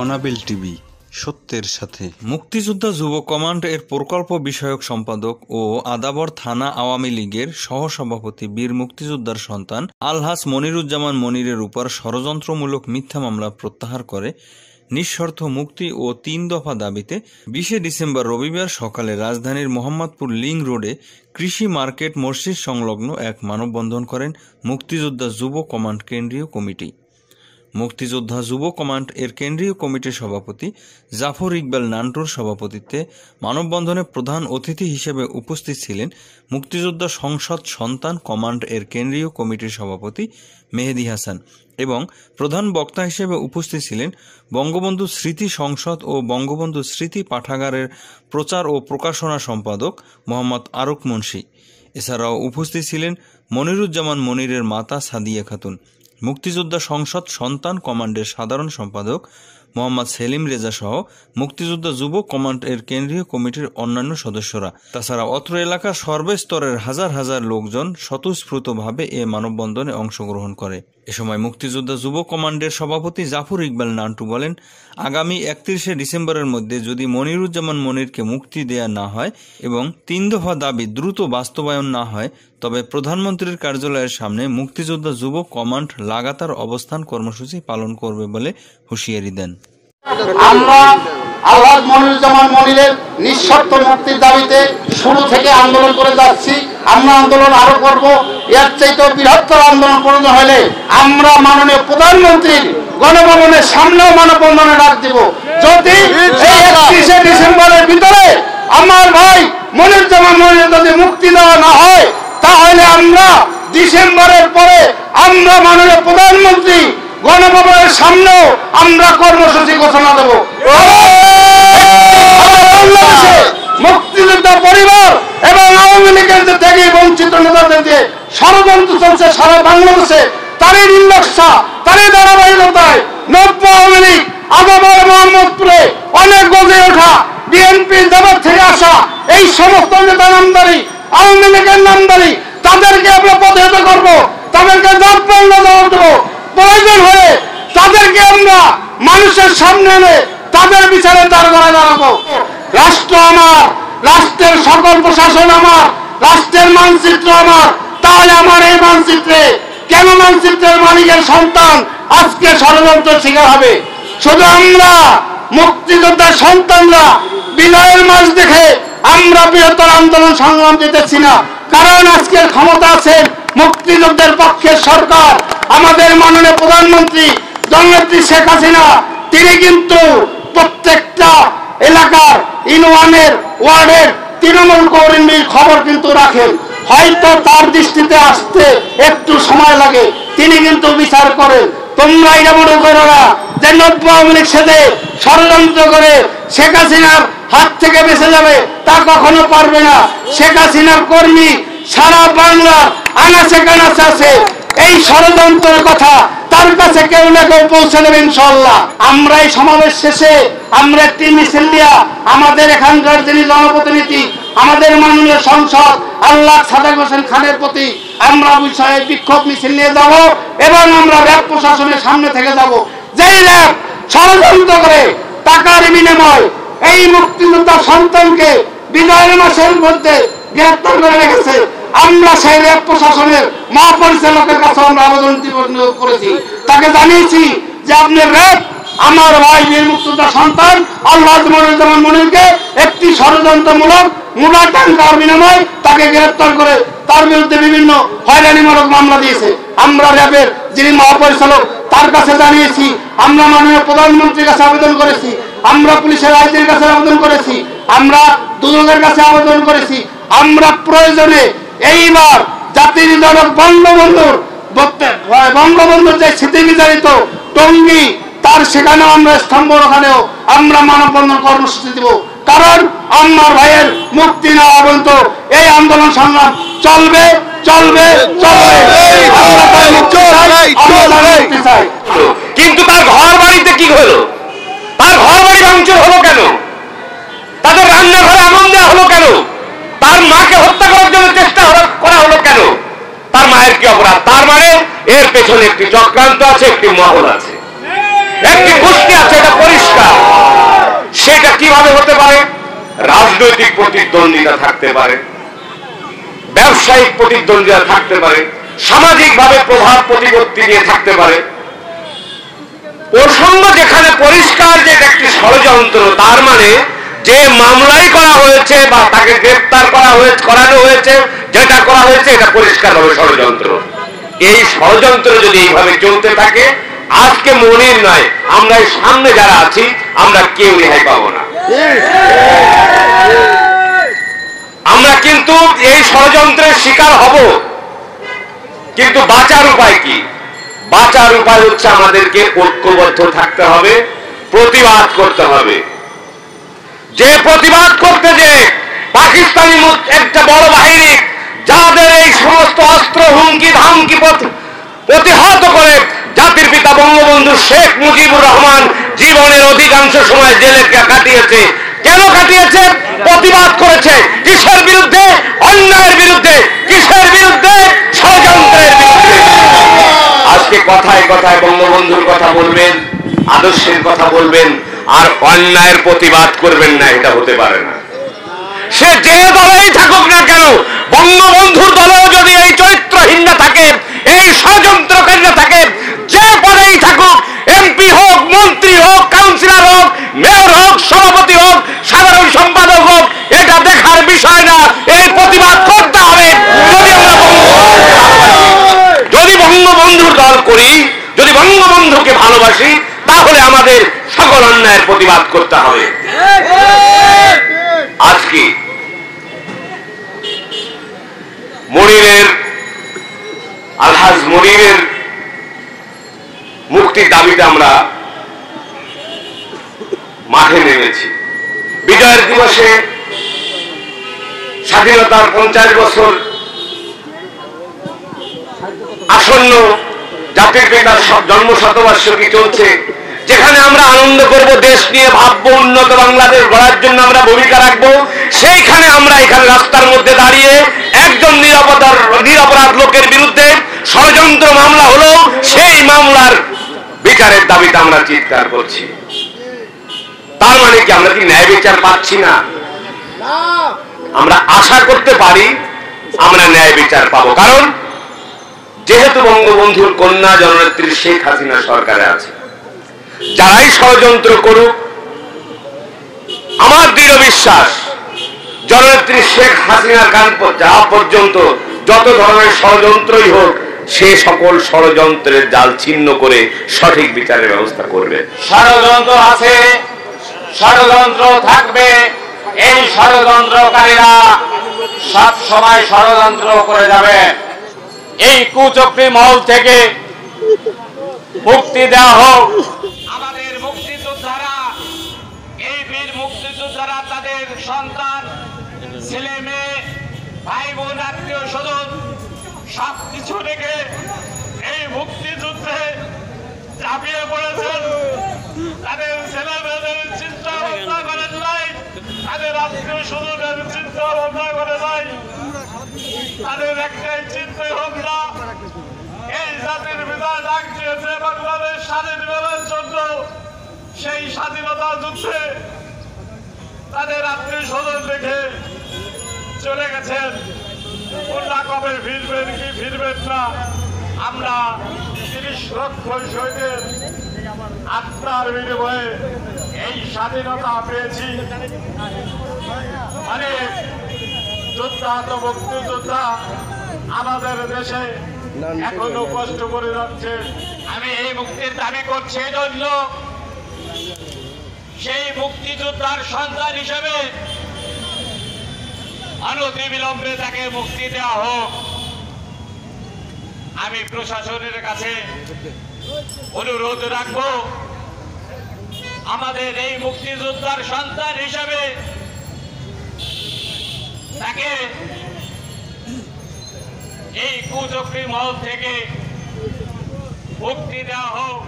অনাবিল টিভি, সত্যের সাথে। মুক্তিযোদ্ধা যুব কমান্ড এর প্রকল্প বিষয়ক সম্পাদক ও আদাবর থানা আওয়ামী লীগের সহসভাপতি বীর মুক্তিযোদ্ধার সন্তান আলহাজ মনিরুজ্জামান মনিরের উপর ষড়যন্ত্রমূলক মিথ্যা মামলা প্রত্যাহার করে নিঃশর্ত মুক্তি ও ৩ দফা দাবিতে ২০ ডিসেম্বর রবিবার সকালে রাজধানীর মোহাম্মদপুর লিং রোডে কৃষি মার্কেট মসজিদ সংলগ্ন এক মানববন্ধন করেন মুক্তিযোদ্ধা যুব কমান্ড কেন্দ্রীয় কমিটি। মুক্তিযোদ্ধা যুব কমান্ড এর কেন্দ্রীয় কমিটির সভাপতি জাফর ইকবাল নান্টুর সভাপতিত্বে মানববন্ধনে প্রধান অতিথি হিসেবে উপস্থিত ছিলেন মুক্তিযোদ্ধা সংসদ সন্তান কমান্ড এর কেন্দ্রীয় কমিটির সভাপতি মেহেদী হাসান এবং প্রধান বক্তা হিসেবে উপস্থিত ছিলেন বঙ্গবন্ধু স্মৃতি সংসদ ও বঙ্গবন্ধু স্মৃতি পাঠাগারের প্রচার ও প্রকাশনা সম্পাদক মোহাম্মদ আরুক মুন্সি। এছাড়াও উপস্থিত ছিলেন মনিরুজ্জামান মনিরের মাতা সাদিয়া খাতুন, মুক্তিযোদ্ধা সংসদ সন্তান কমান্ডের সাধারণ সম্পাদক মোহাম্মদ সেলিম রেজা সহ মুক্তিযোদ্ধা যুব কমান্ড এর কেন্দ্রীয় কমিটির অন্যান্য সদস্যরা। তাছাড়া অত্র এলাকার সর্বস্তরের হাজার হাজার লোকজন স্বতঃস্ফূর্তভাবে এ মানববন্ধনে অংশগ্রহণ করে। এ সময় মুক্তিযোদ্ধা যুব কমান্ডের সভাপতি জাফর ইকবাল নান্টু বলেন, আগামী ৩১ ডিসেম্বরের মধ্যে যদি মনিরুজ্জামান মনিরকে মুক্তি দেয়া না হয় এবং ৩ দফা দাবি দ্রুত বাস্তবায়ন না হয় তবে প্রধানমন্ত্রীর কার্যালয়ের সামনে মুক্তিযোদ্ধা যুব কমান্ড লাগাতার অবস্থান কর্মসূচি পালন করবে বলে হুঁশিয়ারি দেন। আমরা আলহাজ মনিরুজ্জামান মনিরের নিঃশর্ত মুক্তির দাবিতে শুরু থেকে আন্দোলন করে যাচ্ছি। আমরা আন্দোলন আরো করব। এর চাইতে বৃহত্তর আন্দোলন করতে হলে আমরা মাননীয় প্রধানমন্ত্রীর গণভবনের সামনেও মানববন্ধনে ডাক দিব। যদি এই ৩১ ডিসেম্বরের ভিতরে আমার ভাই মনিরুজ্জামান মনিরের যদি মুক্তি দেওয়া না হয় তাহলে আমরা ডিসেম্বরের পরে আমরা মাননীয় প্রধানমন্ত্রী গণভবনের সামনেও আমরা কর্মসূচি ঘোষণা দেব। মুক্তিযোদ্ধা পরিবার এবং আওয়ামী লীগের থেকে বঞ্চিত নেতাদের যে ষড়যন্ত্র চলছে সারা বাংলাদেশে, তারই নির্লজ্জতা, তারই ধারাবাহিকতায় নব্য আওয়ামী লীগ আদাবর মোহাম্মদপুরে অনেক গজে ওঠা বিএনপি জামাত থেকে আসা এই সমস্ত নেতা নামদারি, আওয়ামী লীগের নামদারি, তাদেরকে আমরা প্রতিহত করব, তাদেরকে জবাব দেব। প্রয়োজন হলে তাদেরকে আমরা মানুষের সামনে এনে তাদের বিচারে দাঁড় করায় দাঁড়াবো। রাষ্ট্র আমার, রাষ্ট্রের সকল প্রশাসন আমার, রাষ্ট্রের মানচিত্র আমার। তাহলে আমার এই মানচিত্রে কেন মানচিত্রের মালিকের সন্তান আজকে ষড়যন্ত্র শিকার হবে? শুধু আমরা মুক্তিযোদ্ধার সন্তানরা বিজয়ের মাস দেখে আমরা বৃহত্তর আন্দোলন সংগ্রাম দিতেছি না। কারণ আজকের ক্ষমতা আছেন মুক্তিযুদ্ধের পক্ষের সরকার, আমাদের মাননীয় প্রধানমন্ত্রী জননেত্রী শেখ হাসিনা। তিনি কিন্তু প্রত্যেকটা এলাকার ইউনিয়নের ওয়ার্ডের তৃণমূল কর্মীর খবর কিন্তু রাখেন। হয়তো তার দৃষ্টিতে আসতে একটু সময় লাগে, তিনি কিন্তু বিচার করেন। তোমরা এটা মনে করো না যে নব্য আওয়ামী লীগ সাথে ষড়যন্ত্র করে শেখ হাসিনার হাত থেকে বেঁচে যাবে, তা কখনো পারবে না। শেখ হাসিনার কর্মী সারা বাংলার আনাচে কানাচে আছে। এই ষড়যন্ত্রের কথা তার কাছে কেউ না কেউ পৌঁছে দেবে ইনশাআল্লাহ। আমরা এই সমাবেশ শেষে আমরা একটি মিছিল দিয়া আমাদের এখানকার যিনি জনপ্রতিনিধি, আমাদের মাননীয় সংসদ আল্লাহ সাদেক হোসেন খানের প্রতি আমরা বিষয়ে বিক্ষোভ মিছিল নিয়ে যাব এবং আমরা র্যাব প্রশাসনের সামনে থেকে যাব। যেই র্যাব ষড়যন্ত্র করে টাকার বিনিময় এই মুক্তিযোদ্ধা সন্তানকে বিজয়ের মাসের মধ্যে গ্রেপ্তার করে রেখেছে, আমরা সেই র্যাব প্রশাসনের মহাপরিচালকের কাছে আমরা আবেদন করেছি। তাকে জানিয়েছি যে আপনি র্যাব আমার ভাই বীর মুক্তিযোদ্ধা সন্তান আলহাজ মনিরুজ্জামান মনিরকে একটি ষড়যন্ত্রমূলক মোটা টাকার বিনিময়ে তাকে গ্রেপ্তার করে তার বিরুদ্ধে বিভিন্ন হয়রানিমূলক মামলা দিয়েছে। আমরা র্যাবের যিনি মহাপরিচালক তার কাছে জানিয়েছি, আমরা মাননীয় প্রধানমন্ত্রীর কাছে আবেদন করেছি, আমরা পুলিশের আইজির কাছে আবেদন করেছি, আমরা দুদকের কাছে আবেদন করেছি। আমরা প্রয়োজনে এইবার জাতির জনক বঙ্গবন্ধুর যে স্মৃতি বিজড়িত টঙ্গী তার সেখানেও আমরা স্তম্ভ ওখানেও আমরা মানববন্ধন কর্মসূচি দিব। কারণ আমার ভাইয়ের মুক্তি না পর্যন্ত এই আন্দোলন সংগ্রাম চলবে চলবে চলবে। কিন্তু তার ঘর বাড়িতে কি হলো? তার ঘর বাড়ি ভাঙচুর হলো কেন? তাদের রান্নাঘরে আগুন দেওয়া হলো কেন? তার মাকে হত্যা করার জন্য চেষ্টা করা হলো কেন? তার মায়ের কি অপরাধ? তার মানে এর পেছনে একটি চক্রান্ত আছে, একটি মহল আছে, একটি গোষ্ঠী আছে, এটা পরিষ্কার। রাজনৈতিক প্রতিদ্বন্দ্বিতা থাকতে পারে, ব্যবসায়িক প্রতিদ্বন্দ্বিতা থাকতে পারে, সামাজিকভাবে প্রভাব প্রতিপত্তি নিয়ে থাকতে পারে। প্রসঙ্গ যেখানে পরিষ্কার যে এটা একটি ষড়যন্ত্র, তার মানে যে মামলাই করা হয়েছে বা তাকে গ্রেফতার করানো হয়েছে, যেটা করা হয়েছে এটা পরিষ্কারভাবে ষড়যন্ত্র। এই ষড়যন্ত্র যদি এইভাবে চলতে থাকে, আজকে মনির নয়, আমরা এই সামনে যারা আছি আমরা কেউ রেহাই পাবো না। আমরা কিন্তু এই ষড়যন্ত্রের শিকার হব, কিন্তু বাঁচার উপায় কি? বাঁচার উপায় হচ্ছে আমাদেরকে ঐক্যবদ্ধ থাকতে হবে, প্রতিবাদ করতে হবে। যে প্রতিবাদ করতে যে পাকিস্তানি একটা বড় বাহিনী যাদের এই সমস্ত অস্ত্র হুমকি ধামকি প্রতিহত করে জাতির পিতা বঙ্গবন্ধু শেখ মুজিবুর রহমান জীবনের অধিকাংশ সময় জেলে কাটিয়েছে। কেন কাটিয়েছে? প্রতিবাদ করেছে। কিসের বিরুদ্ধে? অন্যায়ের বিরুদ্ধে। কিসের বিরুদ্ধে? ষড়যন্ত্রের বিরুদ্ধে। আজকে কথায় কথায় বঙ্গবন্ধুর কথা বলবেন, আদর্শের কথা বলবেন, আর অন্যায়ের প্রতিবাদ করবেন না, এটা হতে পারে না। সে যে দলেই থাকুক না কেন, বঙ্গবন্ধুর দলেও যদি এই চরিত্রহীন না থাকে, এই ষড়যন্ত্রকারী না থাকে, যে পদেই থাকুক, এমপি হোক, মন্ত্রী হোক, কাউন্সিলর হোক, মেয়র হোক, সভাপতি হোক, সাধারণ সম্পাদক হোক, এটা দেখার বিষয় না। এই প্রতিবাদ করতে হবে। যদি বঙ্গবন্ধুর দল করি, যদি বঙ্গবন্ধুকে ভালোবাসি, তাহলে আমাদের সকল অন্যায়ের প্রতিবাদ করতে হবে। আজকে মনিরের, আলহাজ মনিরের মুক্তির দাবিতে আমরা মাঠে নেমেছি। বিজয়ের দিবসে, স্বাধীনতার 50 বছর আসন্ন, জাতির পিতার জন্ম শতবার্ষিকী চলছে, যেখানে আমরা আনন্দ করব, দেশ নিয়ে ভাববো, উন্নত বাংলাদেশ গড়ার জন্য আমরা ভূমিকা রাখবো, সেইখানে আমরা এখানে রাস্তার মধ্যে দাঁড়িয়ে একজন নিরপরাধ লোকের বিরুদ্ধে ষড়যন্ত্র মামলা হলো, সেই মামলার বিচারের দাবিতে আমরা চিৎকার করছি। তার মানে কি আমরা কি ন্যায় বিচার পাচ্ছি না? আমরা আশা করতে পারি আমরা ন্যায় বিচার পাবো, কারণ যেহেতু বঙ্গবন্ধুর কন্যা জননেত্রী শেখ হাসিনা সরকারে আছে। যারাই ষড়যন্ত্র করুক, আমার দৃঢ় বিশ্বাস জননেত্রী শেখ হাসিনার কান যাওয়া পর্যন্ত যত ধরনের ষড়যন্ত্রই হোক, সে সকল ষড়যন্ত্রের জাল ছিন্ন করে সঠিক বিচারের ব্যবস্থা করবে। ষড়যন্ত্র আছে, ষড়যন্ত্র থাকবে। এই ষড়যন্ত্রকারীরা সব সময় ষড়যন্ত্র করে যাবে। এই কুচক্রী মহল থেকে মুক্তি দেওয়া হোক। আমাদের মুক্তিযোদ্ধারা, এই বীর মুক্তিযোদ্ধারা তাদের সন্তান, ছেলে মেয়ে, ভাই বোন, আত্মীয় স্বজন সবকিছু রেখে এই মুক্তিযুদ্ধে ঝাঁপিয়ে পড়েছেন। তাদের ছেলে মেয়েদের চিন্তা ভাবনা করেন নাই, তাদের আত্মীয় স্বজনের চিন্তা ভাবনা করে নাই। তাদের একটাই চিন্তা ভাবনা, এই জাতির পিতা ডাক দিয়েছে বাংলাদেশ স্বাধীন করার জন্য। সেই স্বাধীনতা যুদ্ধে তাদের আত্মীয় স্বজন রেখে চলে গেছেন। ওরা কবে ফিরবেন কি ফিরবেন না, আমরা 30 লক্ষ শহীদের আত্মার বিনিময়ে এই স্বাধীনতা পেয়েছি। অনেক যোদ্ধা তো মুক্তিযোদ্ধা আমাদের দেশে এখনো কষ্ট করে যাচ্ছে। আমি এই মুক্তির দাবি করছি এই জন্য, সেই মুক্তিযোদ্ধার সন্তান হিসেবে অনতিবিলম্বে তাকে মুক্তি দেওয়া হোক। আমি প্রশাসনের কাছে অনুরোধ রাখবো, আমাদের এই মুক্তিযোদ্ধার সন্তান হিসেবে তাকে এই কুচক্রী মহল থেকে মুক্তি দেওয়া হোক।